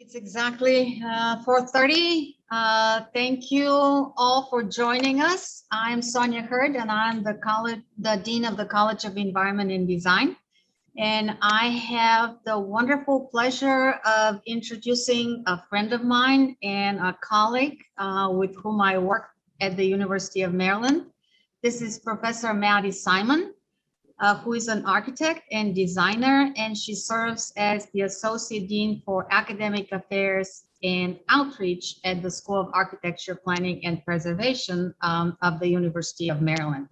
It's exactly 4:30. Thank you all for joining us. I'm Sonia Hurd, and I'm the Dean of the College of Environment and Design. And I have the wonderful pleasure of introducing a friend of mine and a colleague with whom I work at the University of Maryland. This is Professor Madlen Simon, who is an architect and designer, and she serves as the Associate Dean for Academic Affairs and Outreach at the School of Architecture, Planning, and Preservation of the University of Maryland.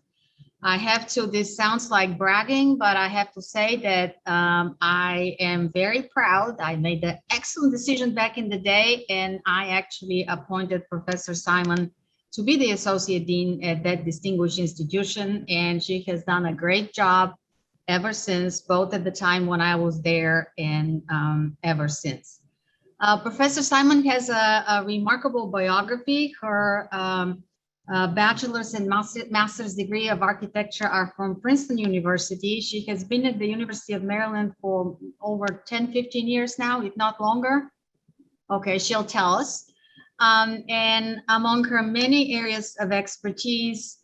This sounds like bragging, but I have to say that I am very proud. I made the excellent decision back in the day, and I actually appointed Professor Simon to be the Associate Dean at that distinguished institution, and she has done a great job ever since, both at the time when I was there and ever since. Professor Simon has a remarkable biography. Her bachelor's and master's degree of architecture are from Princeton University. She has been at the University of Maryland for over 10, 15 years now, if not longer. Okay, she'll tell us. And among her many areas of expertise,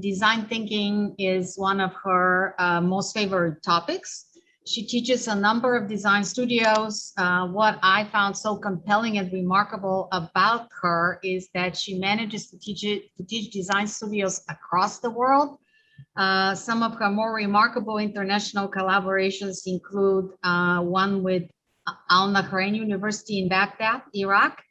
design thinking is one of her most favorite topics. She teaches a number of design studios. What I found so compelling and remarkable about her is that she manages to teach design studios across the world. Some of her more remarkable international collaborations include one with Al Nahrain University in Baghdad, Iraq.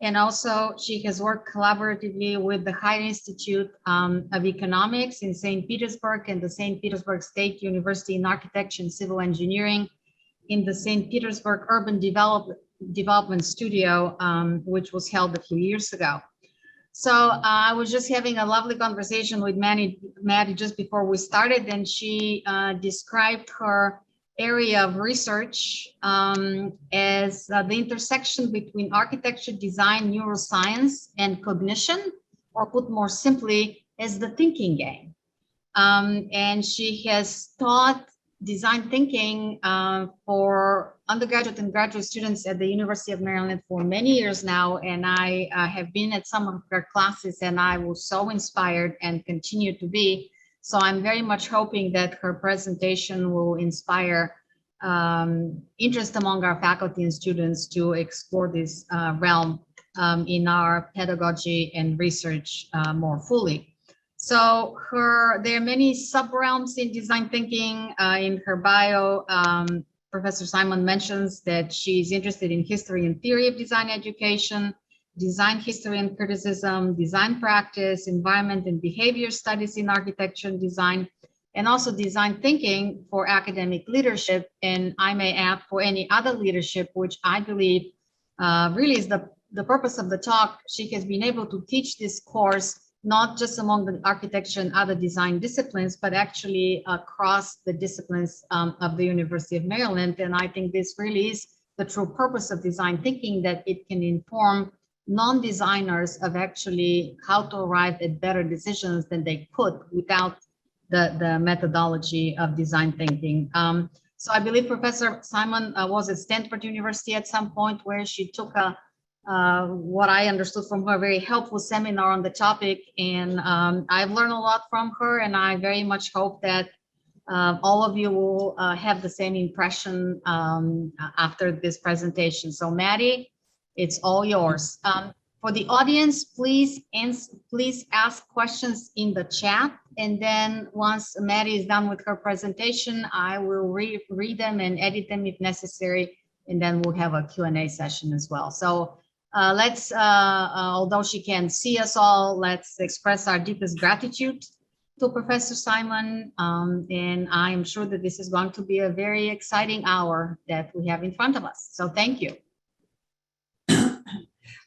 And also she has worked collaboratively with the Higher Institute of Economics in St. Petersburg and the St. Petersburg State University in Architecture and Civil Engineering in the St. Petersburg Urban Development Studio, which was held a few years ago. So I was just having a lovely conversation with Maddie just before we started, and she described her area of research as the intersection between architecture, design, neuroscience, and cognition, or put more simply, as the thinking game. And she has taught design thinking for undergraduate and graduate students at the University of Maryland for many years now. And I have been at some of her classes, and I was so inspired and continue to be. So I'm very much hoping that her presentation will inspire interest among our faculty and students to explore this realm in our pedagogy and research more fully. So there are many sub-realms in design thinking. In her bio, Professor Simon mentions that she's interested in history and theory of design education, design history and criticism, design practice, environment and behavior studies in architecture and design, and also design thinking for academic leadership. And I may add for any other leadership, which I believe really is the purpose of the talk. She has been able to teach this course, not just among the architecture and other design disciplines, but actually across the disciplines of the University of Maryland. And I think this really is the true purpose of design thinking, that it can inform non-designers of actually how to arrive at better decisions than they could without the methodology of design thinking. So I believe Professor Simon was at Stanford University at some point, where she took what I understood from her, very helpful seminar on the topic. And I've learned a lot from her, and I very much hope that all of you will have the same impression after this presentation. So Maddie, it's all yours. For the audience, please ask questions in the chat. And then once Maddie is done with her presentation, I will read them and edit them if necessary. And then we'll have a Q&A session as well. So although she can see us all, let's express our deepest gratitude to Professor Simon. And I am sure that this is going to be a very exciting hour that we have in front of us. So thank you.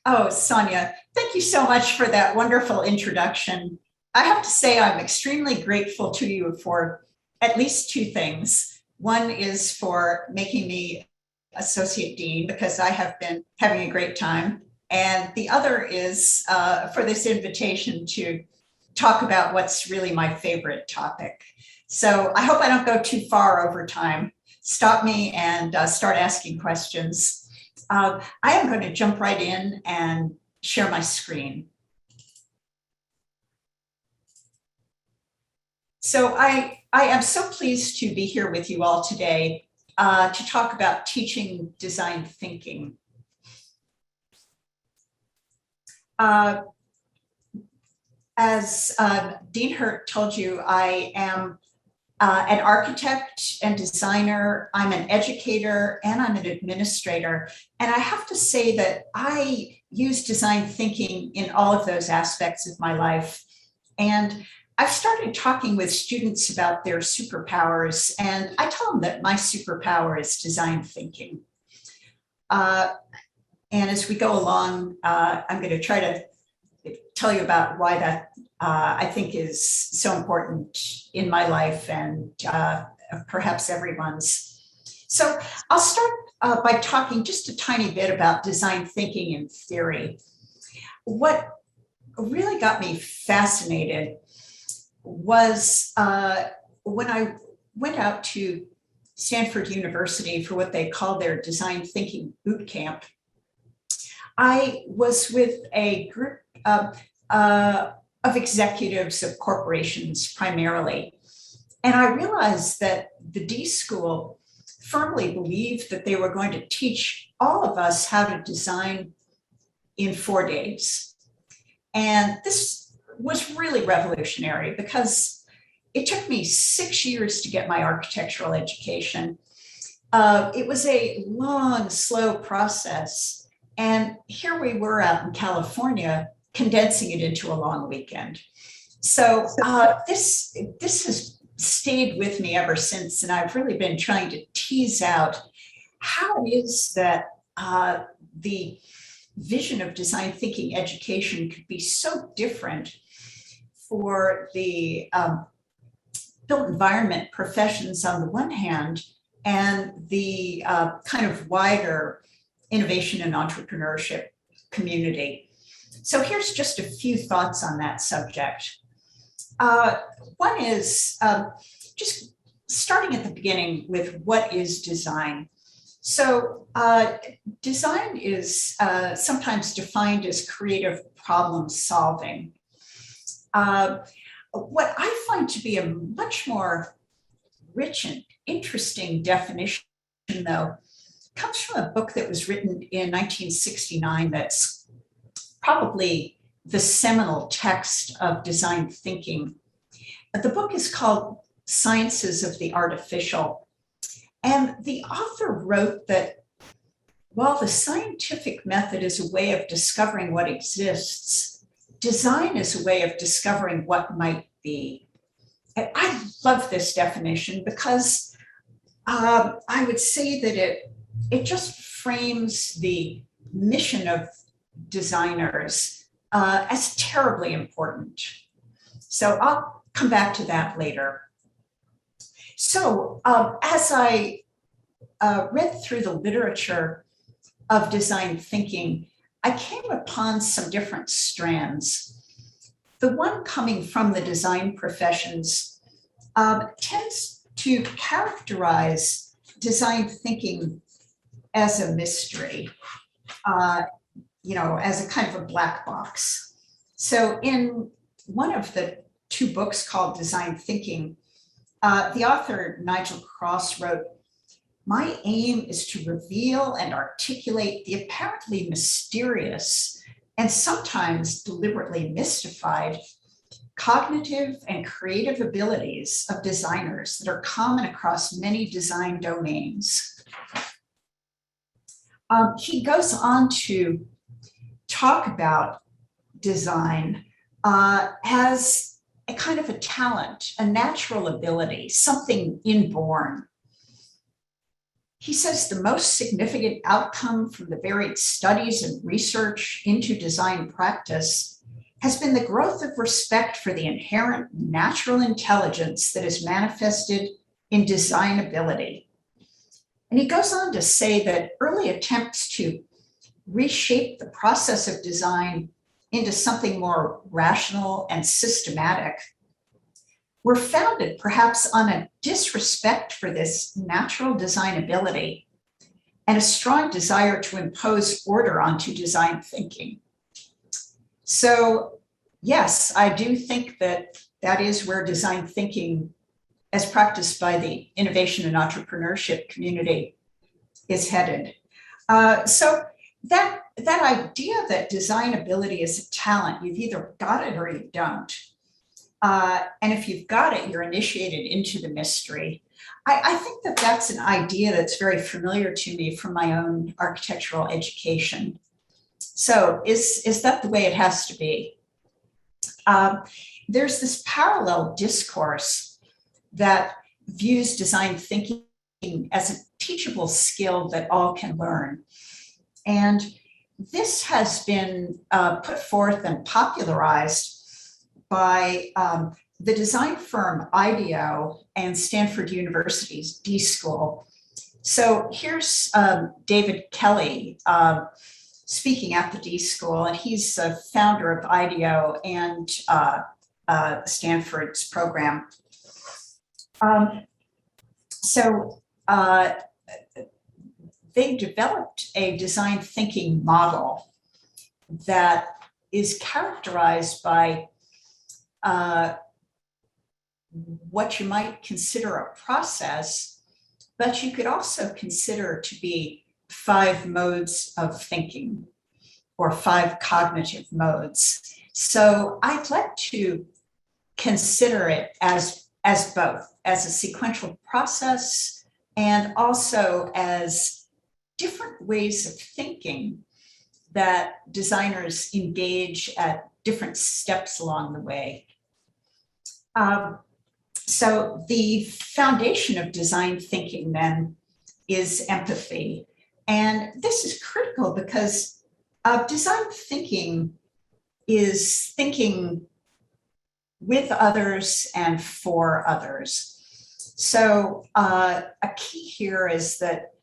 Oh, Sonia, thank you so much for that wonderful introduction. I have to say I'm extremely grateful to you for at least two things. One is for making me Associate Dean, because I have been having a great time. And the other is for this invitation to talk about what's really my favorite topic. So I hope I don't go too far over time. Stop me and start asking questions. I am going to jump right in and share my screen. So I am so pleased to be here with you all today to talk about teaching design thinking. As Dean Hurt told you, I am an architect and designer. I'm an educator and I'm an administrator. And I have to say that I use design thinking in all of those aspects of my life. And I've started talking with students about their superpowers, and I tell them that my superpower is design thinking. And as we go along, I'm going to try to tell you about why that I think is so important in my life and perhaps everyone's. So I'll start by talking just a tiny bit about design thinking in theory. What really got me fascinated was when I went out to Stanford University for what they call their design thinking boot camp. I was with a group of executives of corporations primarily. And I realized that the D School firmly believed that they were going to teach all of us how to design in 4 days. And this was really revolutionary because it took me 6 years to get my architectural education. It was a long, slow process. And here we were out in California, condensing it into a long weekend. So this has stayed with me ever since. And I've really been trying to tease out how it is that the vision of design thinking education could be so different for the built environment professions on the one hand, and the kind of wider innovation and entrepreneurship community. So here's just a few thoughts on that subject. One is just starting at the beginning with what is design. So design is sometimes defined as creative problem solving. What I find to be a much more rich and interesting definition, though, comes from a book that was written in 1969 that's probably the seminal text of design thinking. The book is called Sciences of the Artificial. And the author wrote that while the scientific method is a way of discovering what exists, design is a way of discovering what might be. And I love this definition because I would say that it just frames the mission of designers as terribly important. So I'll come back to that later. So as I read through the literature of design thinking, I came upon some different strands. The one coming from the design professions tends to characterize design thinking as a mystery, as a kind of a black box. So in one of the 2 books called Design Thinking, the author Nigel Cross wrote, "My aim is to reveal and articulate the apparently mysterious and sometimes deliberately mystified cognitive and creative abilities of designers that are common across many design domains." He goes on to talk about design as a kind of a talent, a natural ability, something inborn. He says the most significant outcome from the varied studies and research into design practice has been the growth of respect for the inherent natural intelligence that is manifested in design ability. And he goes on to say that early attempts to reshape the process of design into something more rational and systematic were founded perhaps on a disrespect for this natural design ability and a strong desire to impose order onto design thinking. So yes, I do think that that is where design thinking, as practiced by the innovation and entrepreneurship community, is headed. So that idea that design ability is a talent, you've either got it or you don't. And if you've got it, you're initiated into the mystery. I think that that's an idea that's very familiar to me from my own architectural education. So is that the way it has to be? There's this parallel discourse that views design thinking as a teachable skill that all can learn. And this has been put forth and popularized by the design firm IDEO and Stanford University's D School. So here's David Kelly speaking at the D School, and he's a founder of IDEO and Stanford's program. They developed a design thinking model that is characterized by what you might consider a process, but you could also consider to be 5 modes of thinking or 5 cognitive modes. So I'd like to consider it as both, as a sequential process and also as different ways of thinking that designers engage at different steps along the way. So the foundation of design thinking then is empathy. And this is critical because design thinking is thinking with others and for others. So a key here is that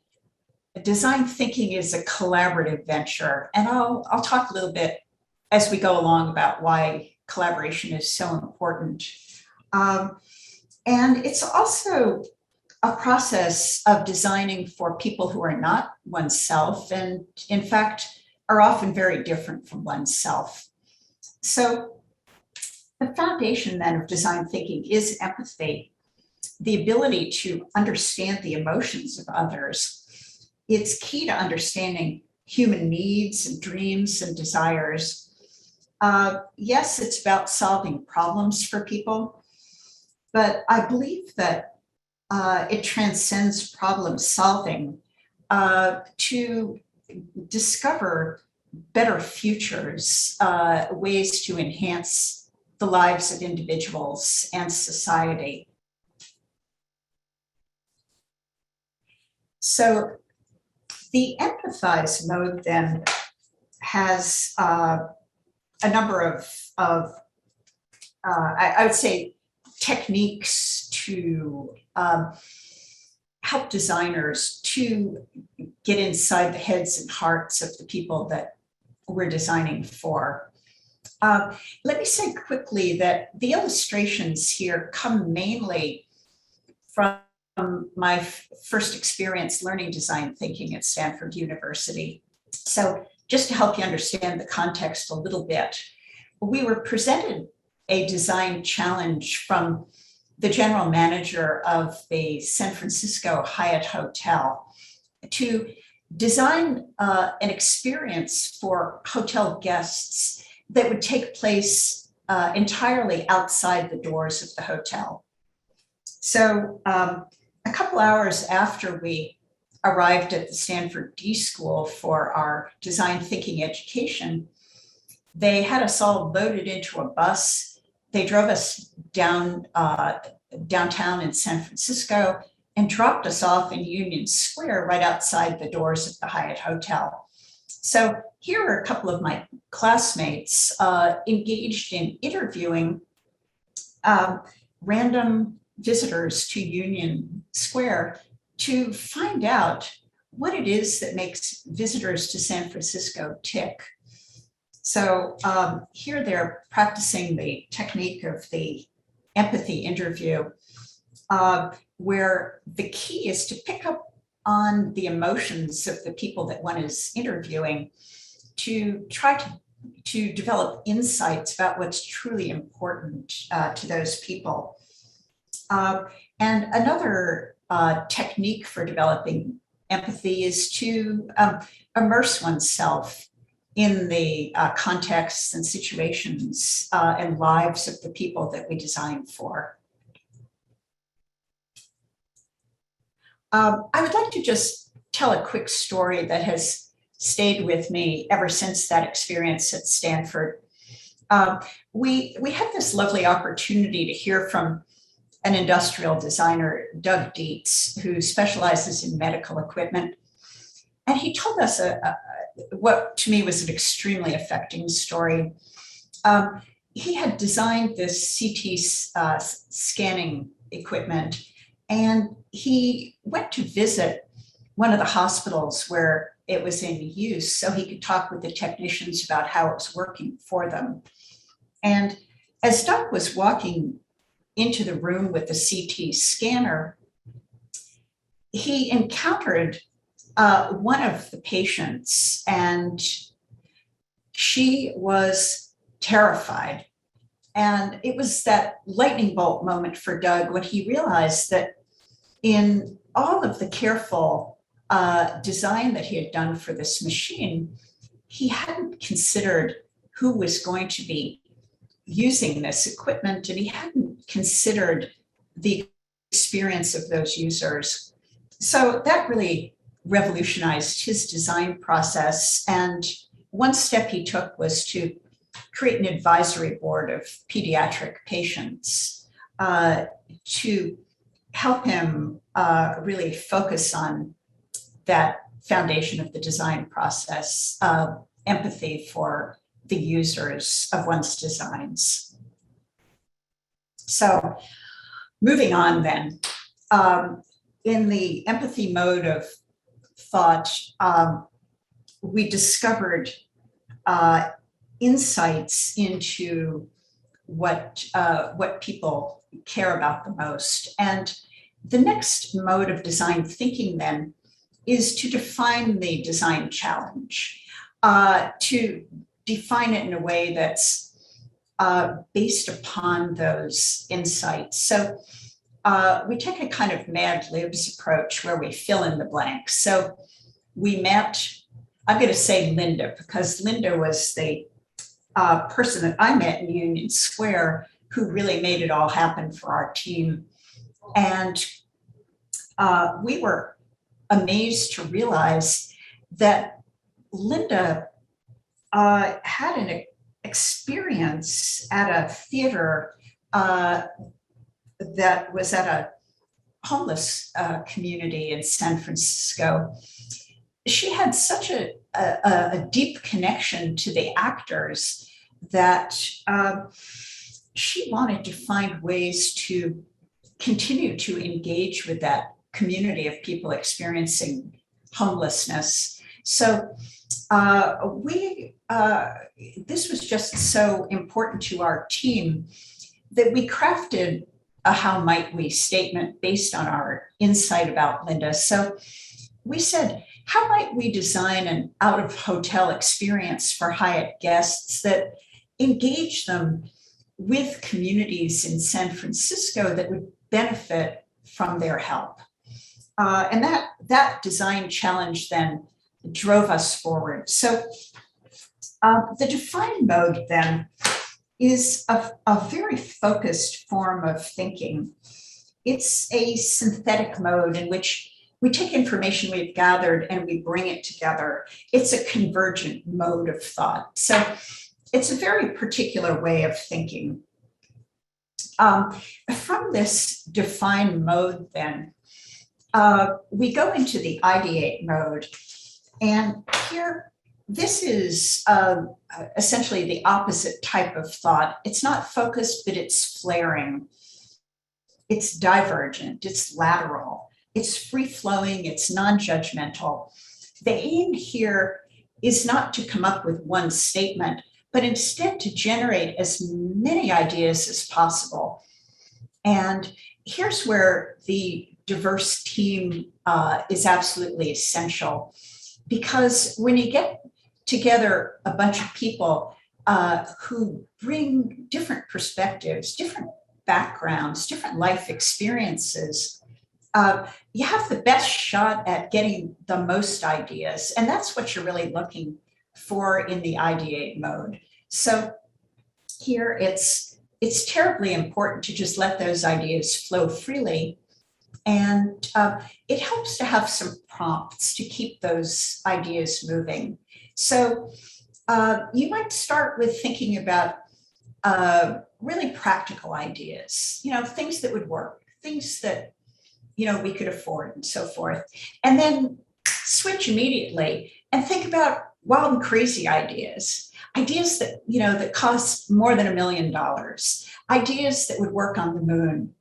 design thinking is a collaborative venture. And I'll talk a little bit as we go along about why collaboration is so important. And it's also a process of designing for people who are not oneself and in fact are often very different from oneself. So the foundation then of design thinking is empathy, the ability to understand the emotions of others. It's key to understanding human needs and dreams and desires. Yes, it's about solving problems for people, but I believe that it transcends problem solving to discover better futures, ways to enhance the lives of individuals and society. So the empathize mode then has a number of I would say, techniques to help designers to get inside the heads and hearts of the people that we're designing for. Let me say quickly that the illustrations here come mainly from my first experience learning design thinking at Stanford University. So just to help you understand the context a little bit, we were presented a design challenge from the general manager of the San Francisco Hyatt Hotel to design an experience for hotel guests that would take place entirely outside the doors of the hotel. So a couple hours after we arrived at the Stanford D School for our design thinking education, they had us all loaded into a bus. They drove us down downtown in San Francisco and dropped us off in Union Square right outside the doors of the Hyatt Hotel. So here are a couple of my classmates engaged in interviewing random visitors to Union Square to find out what it is that makes visitors to San Francisco tick. So here they're practicing the technique of the empathy interview, where the key is to pick up on the emotions of the people that one is interviewing to try to develop insights about what's truly important to those people. And another technique for developing empathy is to immerse oneself in the contexts and situations and lives of the people that we design for. I would like to just tell a quick story that has stayed with me ever since that experience at Stanford. We had this lovely opportunity to hear from an industrial designer, Doug Dietz, who specializes in medical equipment. And he told us what to me was an extremely affecting story. He had designed this CT scanning equipment, and he went to visit one of the hospitals where it was in use so he could talk with the technicians about how it was working for them. And as Doug was walking into the room with the CT scanner, he encountered one of the patients, and she was terrified. And it was that lightning bolt moment for Doug when he realized that in all of the careful design that he had done for this machine, he hadn't considered who was going to be using this equipment, and he hadn't considered the experience of those users. So that really revolutionized his design process. And one step he took was to create an advisory board of pediatric patients to help him really focus on that foundation of the design process, empathy for the users of one's designs. So moving on then, in the empathy mode of thought, we discovered insights into what people care about the most. And the next mode of design thinking then is to define the design challenge, to define it in a way that's based upon those insights. So we take a kind of Mad Libs approach where we fill in the blanks. So we met, I'm going to say Linda, because Linda was the person that I met in Union Square who really made it all happen for our team. And we were amazed to realize that Linda had an experience at a theater that was at a homeless community in San Francisco. She had such a deep connection to the actors that she wanted to find ways to continue to engage with that community of people experiencing homelessness. So this was just so important to our team that we crafted a "how might we" statement based on our insight about Linda. So we said, how might we design an out-of-hotel experience for Hyatt guests that engage them with communities in San Francisco that would benefit from their help? And that design challenge then drove us forward. So the define mode then is a very focused form of thinking. It's a synthetic mode in which we take information we've gathered and we bring it together. It's a convergent mode of thought. So it's a very particular way of thinking. From this define mode then, we go into the ideate mode. And here, this is essentially the opposite type of thought. It's not focused, but it's flaring. It's divergent, it's lateral, it's free-flowing, it's non-judgmental. The aim here is not to come up with one statement, but instead to generate as many ideas as possible. And here's where the diverse team is absolutely essential, because when you get together a bunch of people who bring different perspectives, different backgrounds, different life experiences, you have the best shot at getting the most ideas. And that's what you're really looking for in the ideate mode. So here it's terribly important to just let those ideas flow freely. And it helps to have some prompts to keep those ideas moving. So you might start with thinking about really practical ideas, things that would work, things that, we could afford and so forth. And then switch immediately and think about wild and crazy ideas that, that cost more than $1 million, ideas that would work on the moon,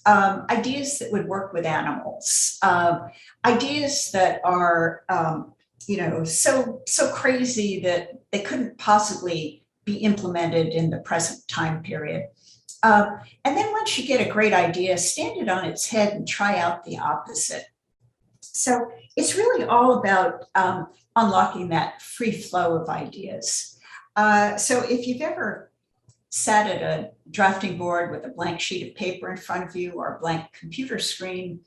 ideas that would work with animals, ideas that are, so crazy that they couldn't possibly be implemented in the present time period. And then once you get a great idea, stand it on its head and try out the opposite. So it's really all about unlocking that free flow of ideas. So if you've ever sat at a drafting board with a blank sheet of paper in front of you or a blank computer screen,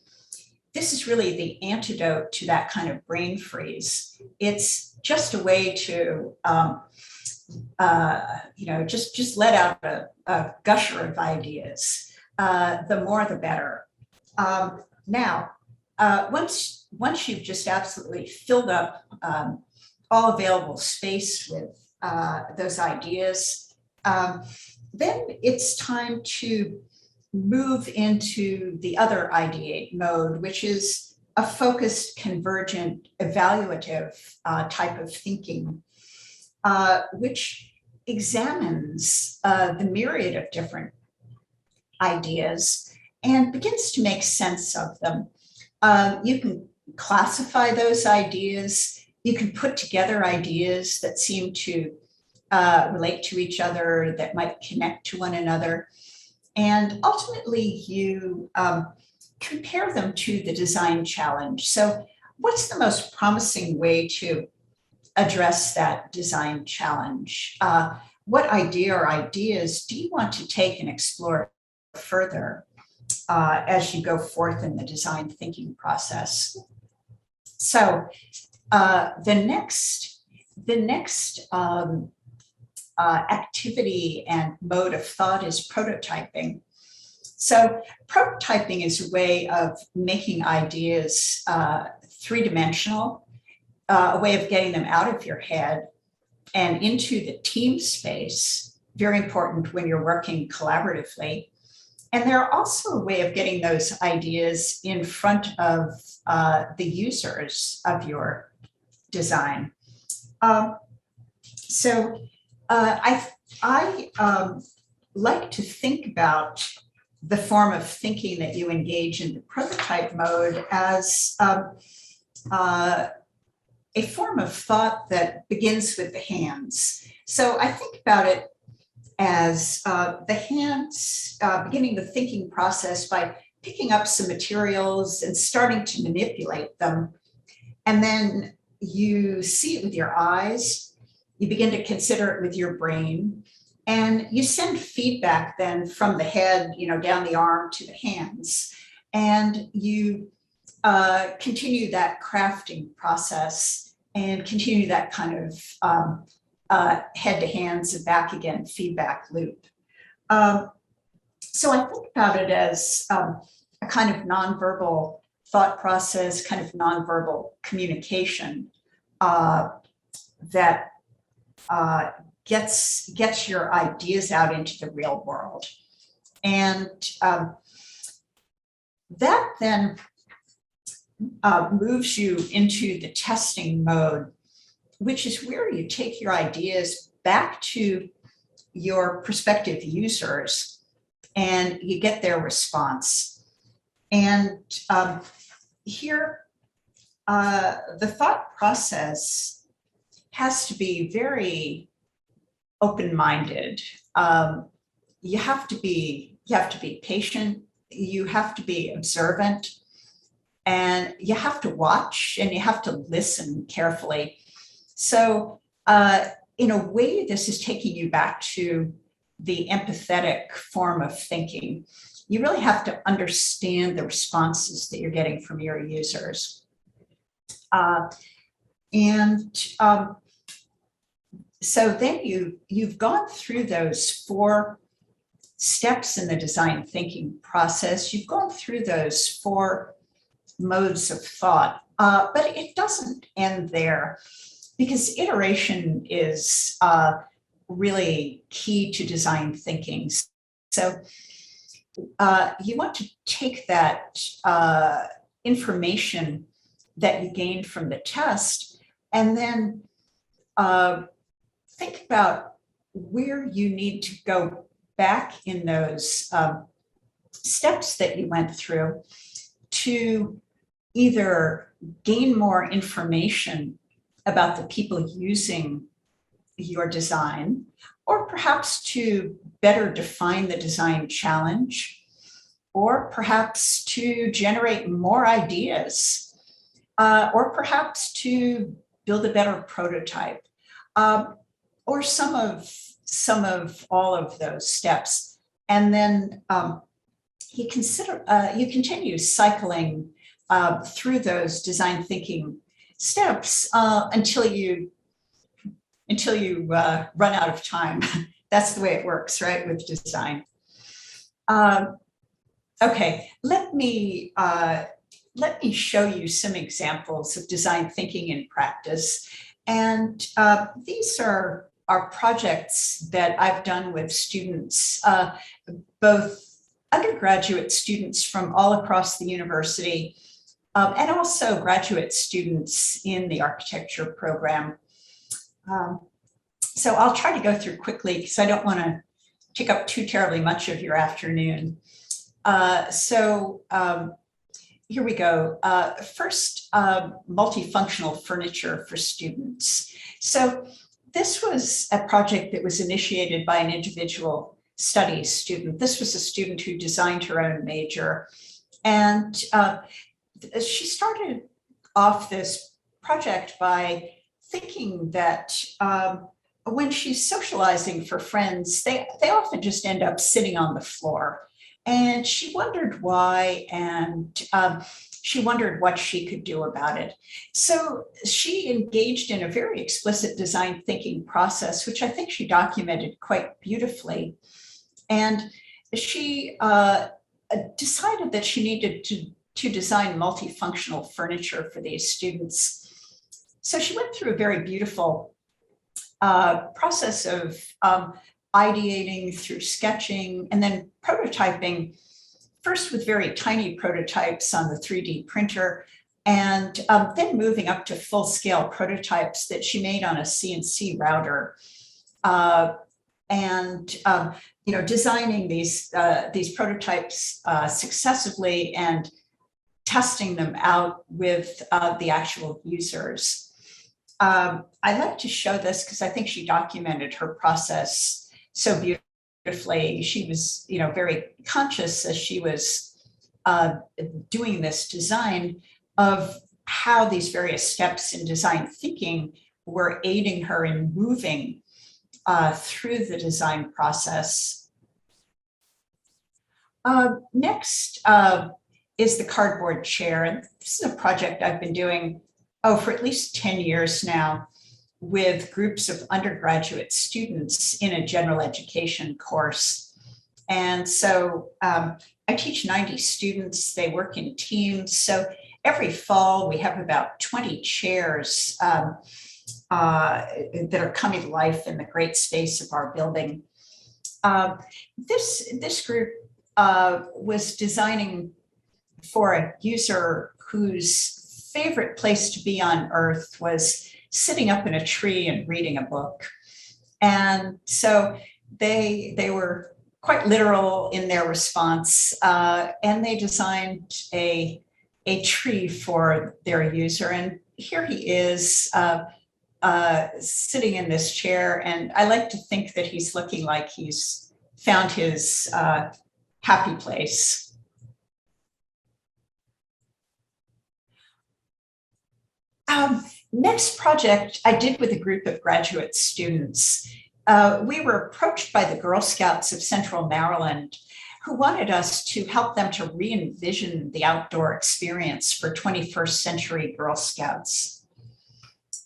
this is really the antidote to that kind of brain freeze. It's just a way to just let out a gusher of ideas. The more, the better. Now, once you've just absolutely filled up all available space with those ideas, then it's time to move into the other ideate mode, which is a focused, convergent, evaluative type of thinking, which examines the myriad of different ideas and begins to make sense of them. You can classify those ideas. You can put together ideas that seem to relate to each other, that might connect to one another. And ultimately, you compare them to the design challenge. So what's the most promising way to address that design challenge? What idea or ideas do you want to take and explore further as you go forth in the design thinking process? So the next activity and mode of thought is prototyping. So prototyping is a way of making ideas three-dimensional, a way of getting them out of your head and into the team space, very important when you're working collaboratively. And they're also a way of getting those ideas in front of the users of your design. So I like to think about the form of thinking that you engage in the prototype mode as a form of thought that begins with the hands. So I think about it as the hands beginning the thinking process by picking up some materials and starting to manipulate them. And then you see it with your eyes, you begin to consider it with your brain, and you send feedback then from the head, down the arm to the hands. And you continue that crafting process and continue that kind of head to hands and back again feedback loop. So I think about it as a kind of nonverbal thought process, kind of nonverbal communication that gets your ideas out into the real world. And that then moves you into the testing mode, which is where you take your ideas back to your prospective users and you get their response. And here, the thought process has to be very open-minded. You have to be patient. You have to be observant. and you have to watch and you have to listen carefully. So in a way, this is taking you back to the empathetic form of thinking. You really have to understand the responses that you're getting from your users. So then you've gone through those 4 steps in the design thinking process. You've gone through those 4 modes of thought, but it doesn't end there, because iteration is really key to design thinking. So you want to take that information that you gained from the test and then think about where you need to go back in those steps that you went through to either gain more information about the people using your design, or perhaps to better define the design challenge, or perhaps to generate more ideas, or perhaps to build a better prototype, or some of all of those steps. And then you continue cycling through those design thinking steps until you run out of time. That's the way it works, right, with design. Okay, let me show you some examples of design thinking in practice. And these are projects that I've done with students, both undergraduate students from all across the university, and also graduate students in the architecture program. So I'll try to go through quickly because I don't want to take up too terribly much of your afternoon. Here we go. First, multifunctional furniture for students. So this was a project that was initiated by an individual studies student. This was a student who designed her own major. And she started off this project by thinking that when she's socializing for friends, they often just end up sitting on the floor. And she wondered why, and she wondered what she could do about it. So she engaged in a very explicit design thinking process, which I think she documented quite beautifully. And she decided that she needed to design multifunctional furniture for these students. So she went through a very beautiful process of ideating through sketching and then prototyping, first with very tiny prototypes on the 3D printer, and then moving up to full-scale prototypes that she made on a CNC router, designing these prototypes successively and testing them out with the actual users. I like to show this because I think she documented her process so beautifully. She was, very conscious as she was doing this design of how these various steps in design thinking were aiding her in moving through the design process. Next is the cardboard chair. And this is a project I've been doing for at least 10 years now with groups of undergraduate students in a general education course. And so I teach 90 students, they work in teams. So every fall we have about 20 chairs that are coming to life in the great space of our building. This group was designing for a user whose favorite place to be on earth was sitting up in a tree and reading a book. And so they were quite literal in their response, and they designed a tree for their user. And here he is sitting in this chair. And I like to think that he's looking like he's found his happy place. Next project I did with a group of graduate students. We were approached by the Girl Scouts of Central Maryland, who wanted us to help them to re-envision the outdoor experience for 21st century Girl Scouts.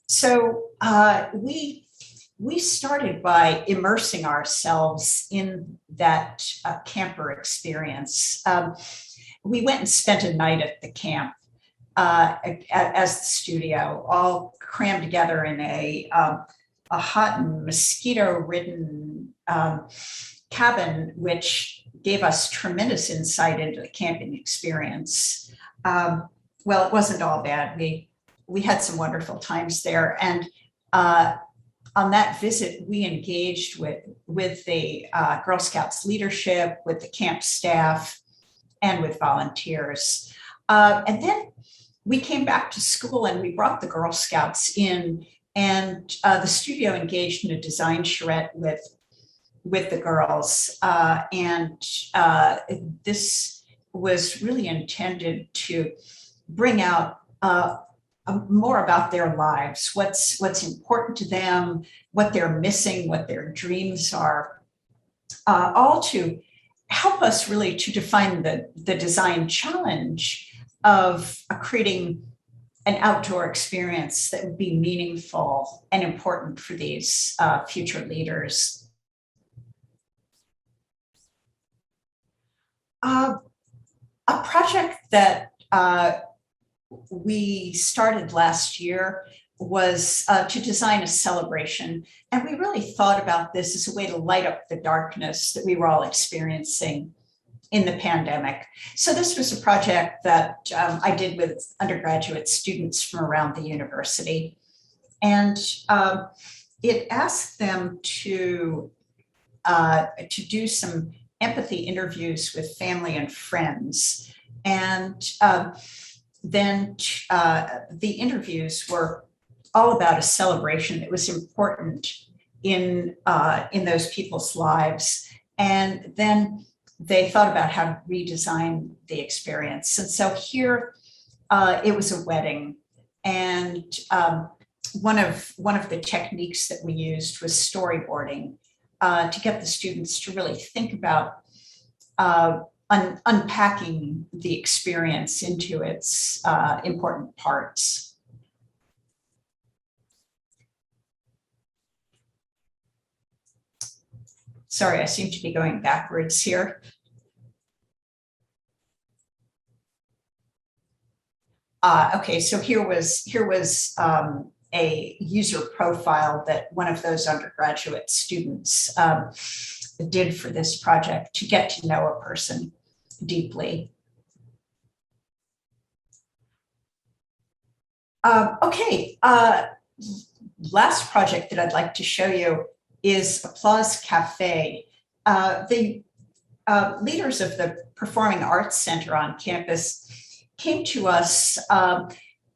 So we started by immersing ourselves in that camper experience. We went and spent a night at the camp as the studio, all crammed together in a hot and mosquito-ridden cabin, which gave us tremendous insight into the camping experience. Well, it wasn't all bad. We had some wonderful times there, and on that visit, we engaged with the Girl Scouts leadership, with the camp staff, and with volunteers. And then we came back to school and we brought the Girl Scouts in, and the studio engaged in a design charrette with the girls. This was really intended to bring out more about their lives, what's important to them, what they're missing, what their dreams are, all to help us really to define the design challenge of creating an outdoor experience that would be meaningful and important for these future leaders. A project that we started last year was to design a celebration. And we really thought about this as a way to light up the darkness that we were all experiencing in the pandemic. So this was a project that I did with undergraduate students from around the university. And it asked them to do some empathy interviews with family and friends. And then the interviews were all about a celebration that was important in those people's lives. And then they thought about how to redesign the experience. And so here it was a wedding. And one of the techniques that we used was storyboarding to get the students to really think about unpacking the experience into its important parts. Sorry, I seem to be going backwards here. Okay, so here was a user profile that one of those undergraduate students did for this project to get to know a person deeply. Okay, last project that I'd like to show you is Applause Cafe. The leaders of the Performing Arts Center on campus came to us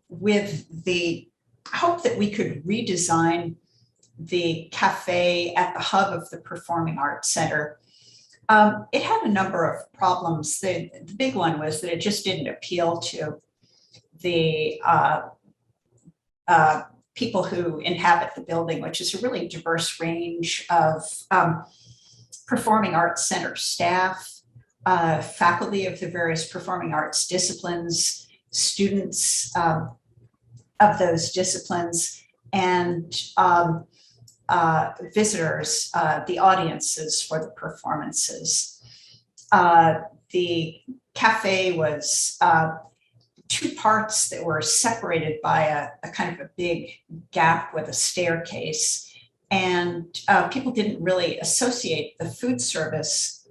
with the hope that we could redesign the cafe at the hub of the Performing Arts Center. It had a number of problems. The big one was that it just didn't appeal to the people who inhabit the building, which is a really diverse range of Performing Arts Center staff, faculty of the various performing arts disciplines, students of those disciplines, and visitors, the audiences for the performances. The cafe was two parts that were separated by a kind of a big gap with a staircase. And people didn't really associate the food service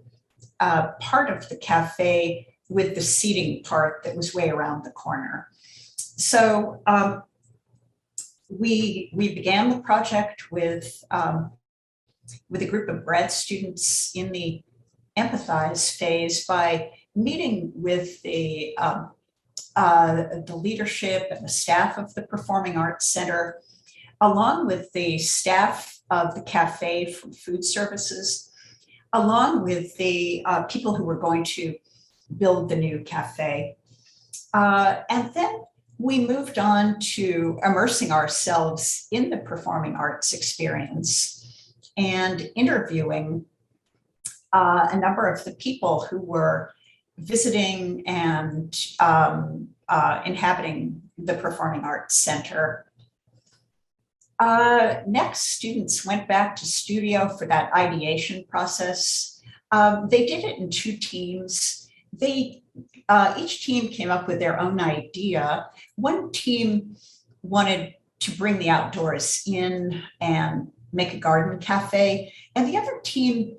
part of the cafe with the seating part that was way around the corner. So we began the project with a group of grad students in the empathize phase by meeting with the leadership and the staff of the Performing Arts Center, along with the staff of the cafe from food services, along with the people who were going to build the new cafe. And then we moved on to immersing ourselves in the performing arts experience and interviewing a number of the people who were visiting and inhabiting the Performing Arts Center. Next, students went back to studio for that ideation process. They did it in 2 teams. Each team came up with their own idea. One team wanted to bring the outdoors in and make a garden cafe, and the other team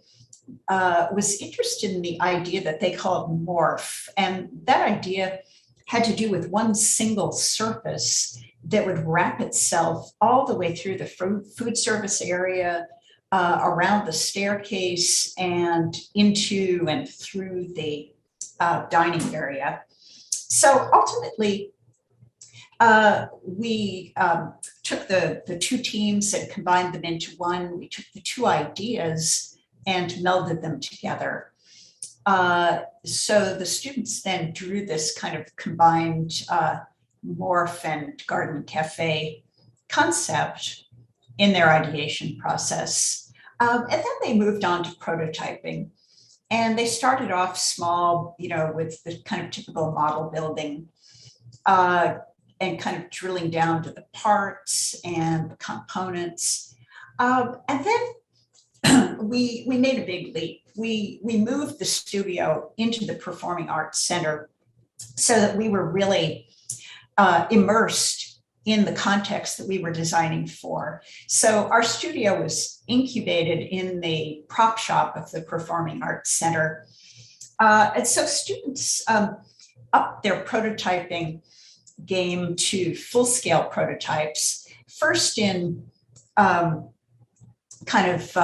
was interested in the idea that they called morph. And that idea had to do with one single surface that would wrap itself all the way through the food service area, around the staircase, and into and through the dining area. So ultimately, we took the 2 teams and combined them into one. We took the 2 ideas and melded them together. So the students then drew this kind of combined morph and garden cafe concept in their ideation process. And then they moved on to prototyping. And they started off small, with the kind of typical model building, and kind of drilling down to the parts and the components. And then we made a big leap. We moved the studio into the Performing Arts Center so that we were really immersed in the context that we were designing for. So our studio was incubated in the prop shop of the Performing Arts Center. And so students upped their prototyping game to full-scale prototypes, first in kind of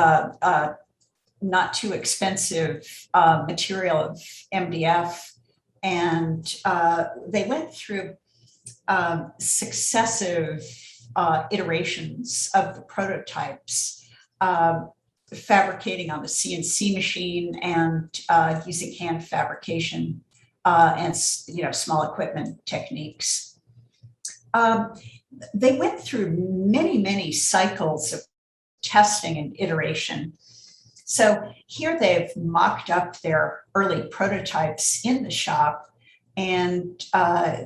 not too expensive material of MDF. And they went through successive iterations of the prototypes, fabricating on the CNC machine and using hand fabrication and small equipment techniques. They went through many cycles of testing and iteration. So here they've mocked up their early prototypes in the shop, and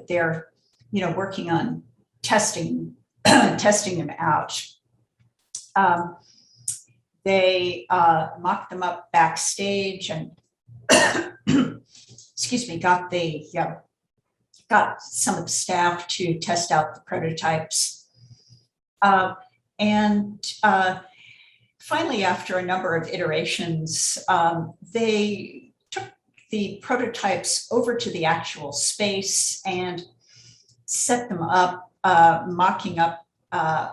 they're working on testing them out. They mocked them up backstage and excuse me, got some of the staff to test out the prototypes. And finally, after a number of iterations, they took the prototypes over to the actual space and set them up, mocking up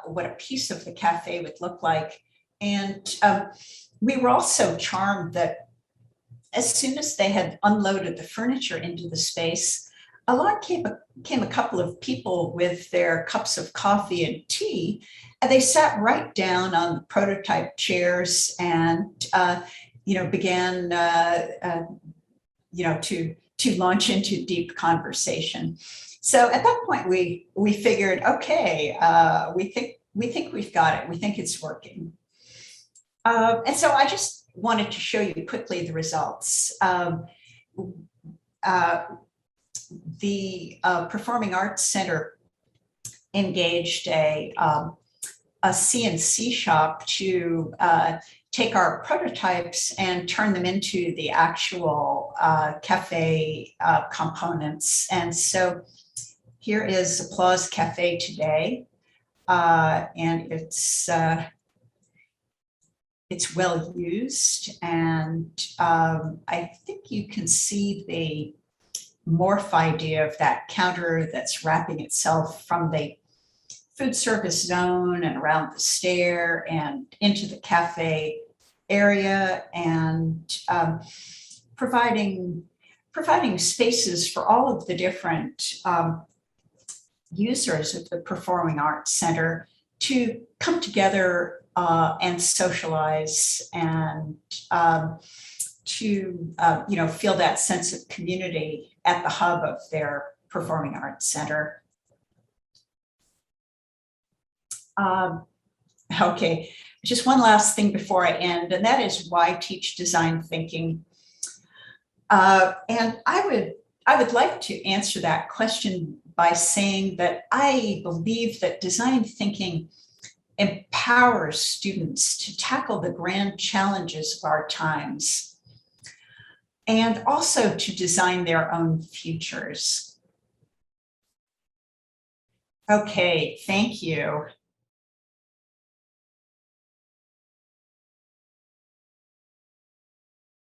what a piece of the cafe would look like. And we were also charmed that as soon as they had unloaded the furniture into the space, along came a couple of people with their cups of coffee and tea, and they sat right down on the prototype chairs and began to launch into deep conversation. So at that point, we figured, okay, we think we've got it. We think it's working. And so I just wanted to show you quickly the results. The Performing Arts Center engaged a CNC shop to take our prototypes and turn them into the actual cafe components. And so here is Applause Cafe today, and it's well used, and I think you can see the morph idea of that counter that's wrapping itself from the food service zone and around the stair and into the cafe area, and providing spaces for all of the different users of the Performing Arts Center to come together and socialize and to feel that sense of community at the hub of their Performing Arts Center. Okay, just one last thing before I end, and that is why teach design thinking. And I would like to answer that question by saying that I believe that design thinking empowers students to tackle the grand challenges of our times and also to design their own futures. Okay, thank you.